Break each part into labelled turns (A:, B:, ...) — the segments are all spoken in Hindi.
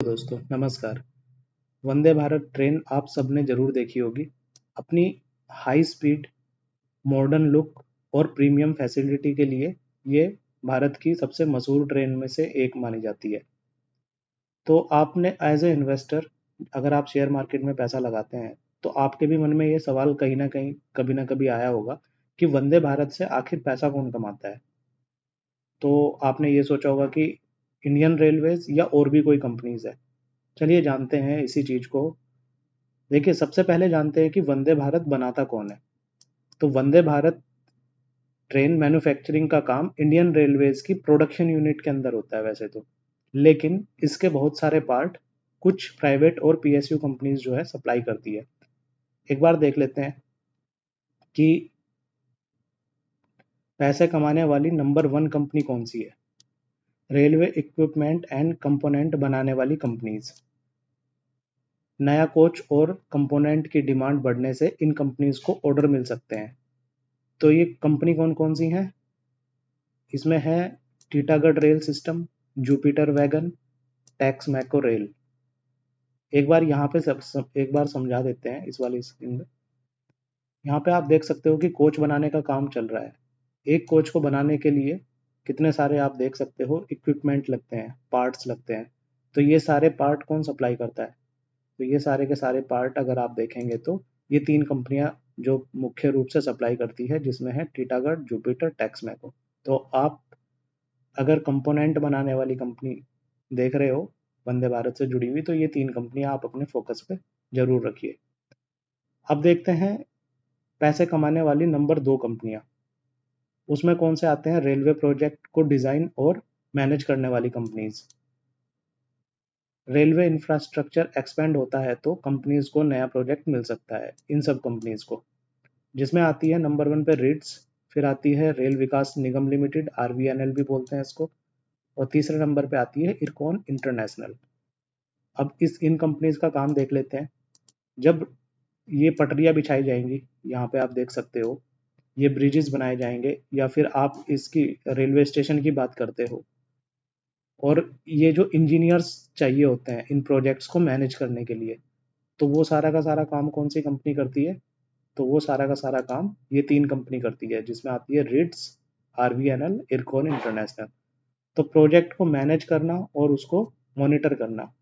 A: दोस्तों, नमस्कार। वंदे भारत ट्रेन आप सबने ज़रूर देखी होगी। अपनी हाई स्पीड, मॉडर्न लुक और प्रीमियम फैसिलिटी के लिए ये भारत की सबसे मशहूर ट्रेन में से एक मानी जाती है। तो आपने एज़ ए इन्वेस्टर अगर आप शेयर मार्केट में पैसा लगाते हैं, तो आपके भी मन में ये सवाल कहीं न कहीं, कभी न कभी आया होगा कि वंदे भारत से आखिर पैसा कौन कमाता है? तो आपने ये सोचा होगा कि इंडियन रेलवेज़ या और भी कोई कंपनीज़ है। चलिए जानते हैं इसी चीज़ को। देखिए, सबसे पहले जानते हैं कि वंदे भारत बनाता कौन है? तो वंदे भारत ट्रेन मैन्युफैक्चरिंग का काम इंडियन रेलवेज़ की प्रोडक्शन यूनिट के अंदर होता है वैसे तो। लेकिन इसके बहुत सारे पार्ट कुछ प्राइवेट और पीएसयू कंपनीज़ जो है सप्लाई करती है। एक बार देख लेते हैं कि पैसे कमाने वाली नंबर 1 कंपनी कौन-सी है? रेलवे इक्विपमेंट एंड कंपोनेंट बनाने वाली कंपनीज़। नया कोच और कंपोनेंट की डिमांड बढ़ने से इन कंपनीज़ को ऑर्डर मिल सकते हैं। तो ये कंपनी कौन-कौन सी हैं? इसमें है Titagarh rail system, Jupiter wagon, Texmaco rail. एक बार यहाँ पे एक बार समझा देते हैं इस वाली स्क्रीन में। यहाँ पे आप देख सकते हो कि कोच बनाने का काम चल रहा है। एक कोच को बनाने के लिए कितने सारे आप देख सकते हो इक्विपमेंट लगते हैं, पार्ट्स लगते हैं। तो ये सारे पार्ट कौन सप्लाई करता है? तो ये सारे के सारे पार्ट अगर आप देखेंगे तो ये 3 कंपनियाँ जो मुख्य रूप से सप्लाई करती है, जिसमें है टीटागढ़, जुपिटर, टैक्समैको। तो आप अगर कंपोनेंट बनाने वाली कंपनी देख रहे हो वंदे भारत से जुड़ी हुई, तो ये 3 कंपनियाँ आप अपने फोकस पे ज़रूर रखिए। अब देखते हैं पैसे कमाने वाली नंबर 2 कंपनियाँ। उसमें कौन से आते हैं? रेलवे प्रोजेक्ट को डिज़ाइन और मैनेज करने वाली कंपनीज़। रेलवे इंफ्रास्ट्रक्चर एक्सपेंड होता है तो कंपनीज़ को नया प्रोजेक्ट मिल सकता है, इन सब कंपनीज़ को। जिसमें आती है नंबर 1 पे रिट्स, फिर आती है रेल विकास निगम लिमिटेड, आरवीएनएल भी बोलते हैं इसको, और तीसरे नंबर पे आती है इरकॉन इंटरनेशनल। अब इन कंपनीज़ का काम देख लेते हैं। जब ये पटरियाँ बिछाई जाएँगी, यहाँ पे आप देख सकते हो, ये ब्रिजेज़ बनाए जाएँगे, या फिर आप इसकी रेलवे स्टेशन की बात करते हो, और ये जो इंजीनियर्स चाहिए होते हैं इन प्रोजेक्ट्स को मैनेज करने के लिए, तो वो सारा का सारा काम कौन-सी कंपनी करती है? तो वो सारा का सारा काम ये 3 कंपनी करती है, जिसमें आती है रिट्स, आरवीएनएल, इरकॉन इंटरनेशनल। तो प्रोजेक्ट को मैनेज करना और उसको मॉनिटर करना,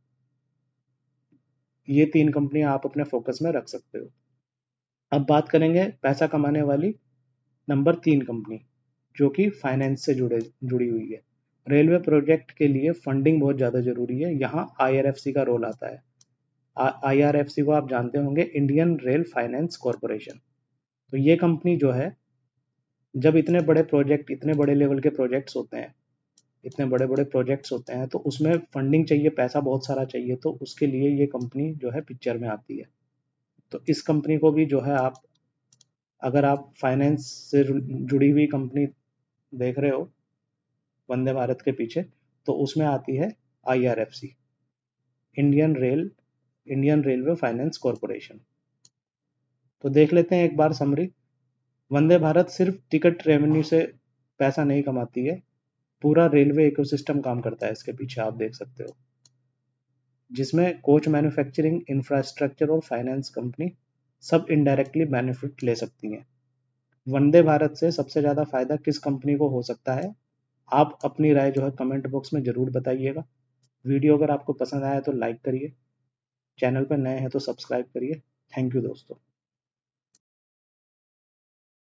A: ये 3 कंपनियाँ आप अपने फोकस में रख सकते हो। अब बात करेंगे पैसा कमाने वाली नंबर 3 कंपनी, जो कि फाइनेंस से जुड़ी हुई है। रेलवे प्रोजेक्ट के लिए फंडिंग बहुत ज़्यादा ज़रूरी है, यहाँ आईआरएफसी का रोल आता है। आईआरएफसी को आप जानते होंगे, इंडियन रेल फाइनेंस कॉरपोरेशन। तो ये कंपनी जो है, जब इतने बड़े प्रोजेक्ट, इतने बड़े लेवल के प्रोजेक्ट्स होते हैं, इतने बड़े-बड़े प्रोजेक्ट्स होते हैं, तो उसमें फंडिंग चाहिए, पैसा बहुत सारा चाहिए, तो उसके लिए ये कंपनी जो है पिक्चर में आती है। तो इस कंपनी को भी जो है आप, अगर आप फाइनेंस से जुड़ी हुई कंपनी देख रहे हो वंदे भारत के पीछे, तो उसमें आती है IRFC, Indian rail Indian railway finance corporation. तो देख लेते हैं एक बार समरी। वंदे भारत सिर्फ टिकट रेवेन्यू से पैसा नहीं कमाती है, पूरा रेलवे इकोसिस्टम काम करता है इसके पीछे, आप देख सकते हो, जिसमें कोच मैन्युफैक्चरिंग, इंफ्रास्ट्रक्चर और फाइनेंस कंपनी सब इनडायरेक्टली बेनिफिट ले सकती हैं। वंदे भारत से सबसे ज़्यादा फ़ायदा किस कंपनी को हो सकता है? आप अपनी राय जो है कमेंट बॉक्स में ज़रूर बताइएगा। वीडियो अगर आपको पसंद आया तो लाइक करिए, चैनल पर नए हैं तो सब्सक्राइब करिए। थैंक यू दोस्तों।